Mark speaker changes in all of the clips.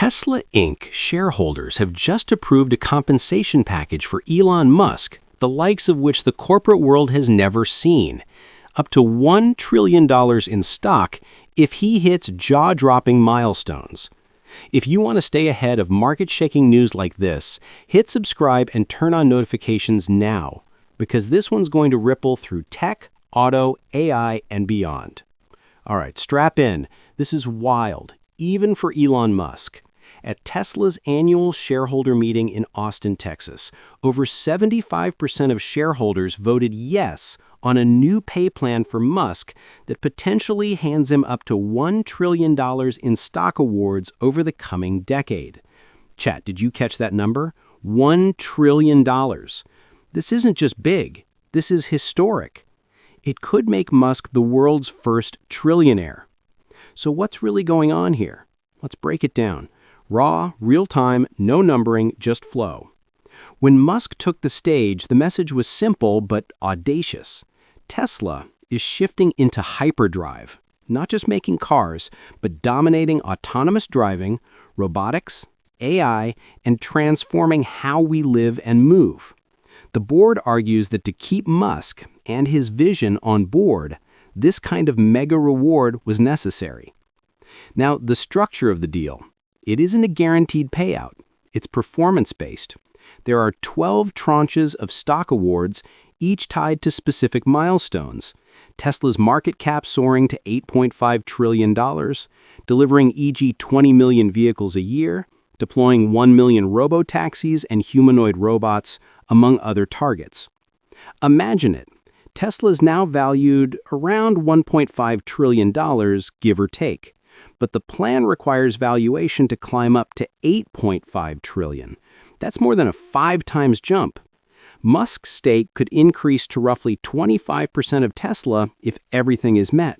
Speaker 1: Tesla Inc. shareholders have just approved a compensation package for Elon Musk, the likes of which the corporate world has never seen. Up to $1 trillion in stock if he hits jaw-dropping milestones. If you want to stay ahead of market-shaking news like this, hit subscribe and turn on notifications now, because this one's going to ripple through tech, auto, AI, and beyond. All right, strap in. This is wild, even for Elon Musk. At Tesla's annual shareholder meeting in Austin, Texas, over 75% of shareholders voted yes on a new pay plan for Musk that potentially hands him up to $1 trillion in stock awards over the coming decade. Chat, did you catch that number? $1 trillion. This isn't just big. This is historic. It could make Musk the world's first trillionaire. So what's really going on here? Let's break it down. Raw, real-time, no numbering, just flow. When Musk took the stage, the message was simple but audacious. Tesla is shifting into hyperdrive, not just making cars, but dominating autonomous driving, robotics, AI, and transforming how we live and move. The board argues that to keep Musk and his vision on board, this kind of mega reward was necessary. Now, the structure of the deal. It isn't a guaranteed payout. It's performance-based. There are 12 tranches of stock awards, each tied to specific milestones. Tesla's market cap soaring to $8.5 trillion, delivering e.g. 20 million vehicles a year, deploying 1 million robo-taxis and humanoid robots, among other targets. Imagine it. Tesla's now valued around $1.5 trillion, give or take. But the plan requires valuation to climb up to $8.5 trillion. That's more than a 5-times jump. Musk's stake could increase to roughly 25% of Tesla if everything is met.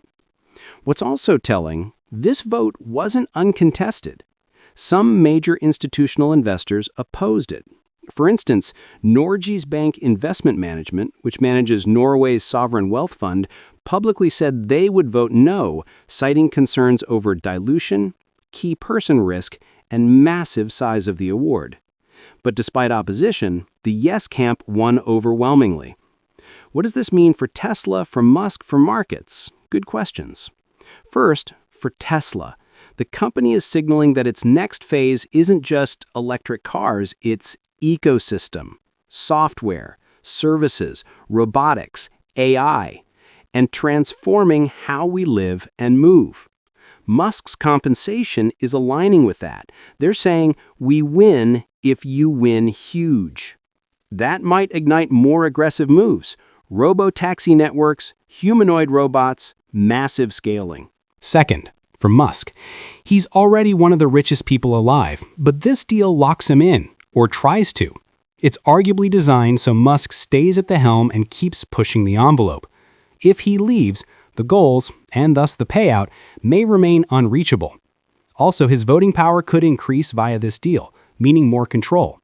Speaker 1: What's also telling, this vote wasn't uncontested. Some major institutional investors opposed it. For instance, Norges Bank Investment Management, which manages Norway's sovereign wealth fund, publicly said they would vote no, citing concerns over dilution, key person risk, and massive size of the award. But despite opposition, the yes camp won overwhelmingly. What does this mean for Tesla, for Musk, for markets? Good questions. First, for Tesla. The company is signaling that its next phase isn't just electric cars, it's ecosystem, software, services, robotics, AI, and transforming how we live and move. Musk's compensation is aligning with that. They're saying, we win if you win huge. That might ignite more aggressive moves. Robo-taxi networks, humanoid robots, massive scaling. Second, for Musk, he's already one of the richest people alive, but this deal locks him in, or tries to. It's arguably designed so Musk stays at the helm and keeps pushing the envelope. If he leaves, the goals, and thus the payout, may remain unreachable. Also, his voting power could increase via this deal, meaning more control.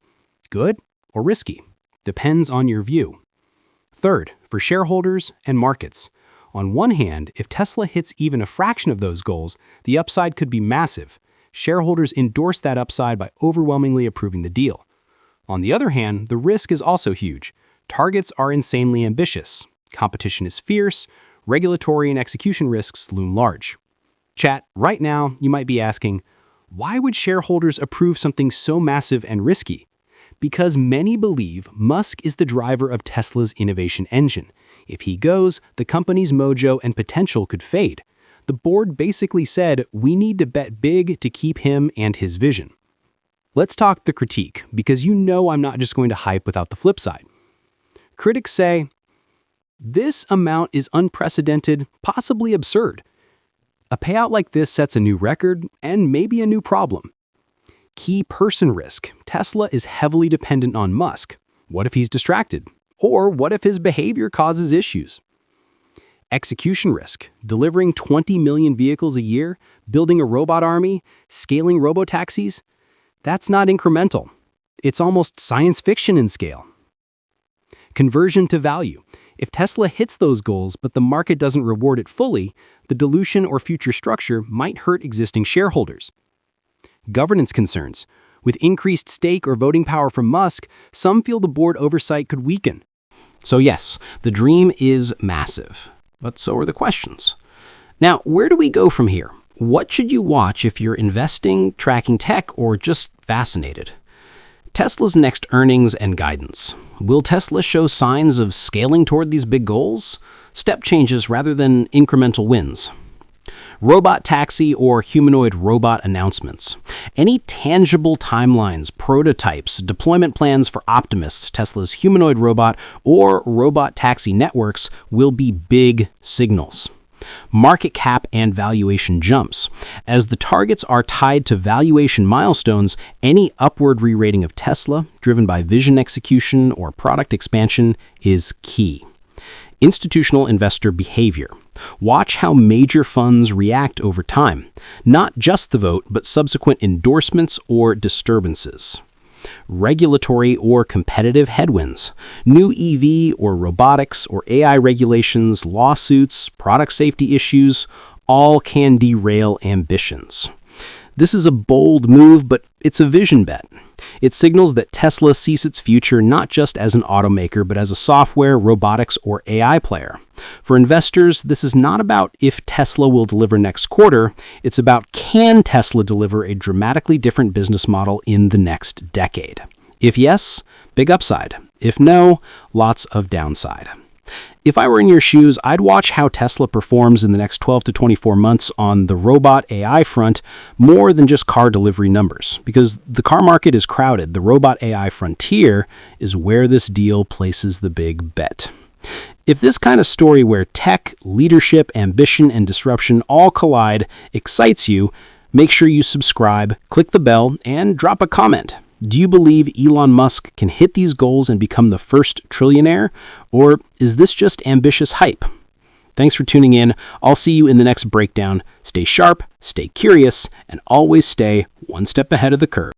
Speaker 1: Good or risky? Depends on your view. Third, for shareholders and markets. On one hand, if Tesla hits even a fraction of those goals, the upside could be massive. Shareholders endorse that upside by overwhelmingly approving the deal. On the other hand, the risk is also huge. Targets are insanely ambitious. Competition is fierce. Regulatory and execution risks loom large. Chat, right now, you might be asking, why would shareholders approve something so massive and risky? Because many believe Musk is the driver of Tesla's innovation engine. If he goes, the company's mojo and potential could fade. The board basically said, we need to bet big to keep him and his vision. Let's talk the critique, because you know I'm not just going to hype without the flip side. Critics say, this amount is unprecedented, possibly absurd. A payout like this sets a new record and maybe a new problem. Key person risk. Tesla is heavily dependent on Musk. What if he's distracted? Or what if his behavior causes issues? Execution risk. Delivering 20 million vehicles a year, building a robot army, scaling robotaxis. That's not incremental. It's almost science fiction in scale. Conversion to value. If Tesla hits those goals but the market doesn't reward it fully, the dilution or future structure might hurt existing shareholders. Governance concerns. With increased stake or voting power from Musk, some feel the board oversight could weaken. So yes, the dream is massive, but so are the questions. Now, where do we go from here? What should you watch if you're investing, tracking tech, or just fascinated? Tesla's next earnings and guidance. Will Tesla show signs of scaling toward these big goals? Step changes rather than incremental wins. Robot taxi or humanoid robot announcements. Any tangible timelines, prototypes, deployment plans for Optimus, Tesla's humanoid robot, or robot taxi networks will be big signals. Market cap and valuation jumps. As the targets are tied to valuation milestones, any upward re-rating of Tesla, driven by vision execution or product expansion, is key. Institutional investor behavior. Watch how major funds react over time, not just the vote, but subsequent endorsements or disturbances. Regulatory or competitive headwinds. New EV or robotics or AI regulations, lawsuits, product safety issues, all can derail ambitions. This is a bold move, but it's a vision bet. It signals that Tesla sees its future not just as an automaker, but as a software, robotics, or AI player. For investors, this is not about if Tesla will deliver next quarter. It's about, can Tesla deliver a dramatically different business model in the next decade? If yes, big upside. If no, lots of downside. If I were in your shoes, I'd watch how Tesla performs in the next 12 to 24 months on the robot AI front more than just car delivery numbers. Because the car market is crowded, the robot AI frontier is where this deal places the big bet. If this kind of story where tech, leadership, ambition, and disruption all collide excites you, make sure you subscribe, click the bell, and drop a comment. Do you believe Elon Musk can hit these goals and become the first trillionaire? Or is this just ambitious hype? Thanks for tuning in. I'll see you in the next breakdown. Stay sharp, stay curious, and always stay one step ahead of the curve.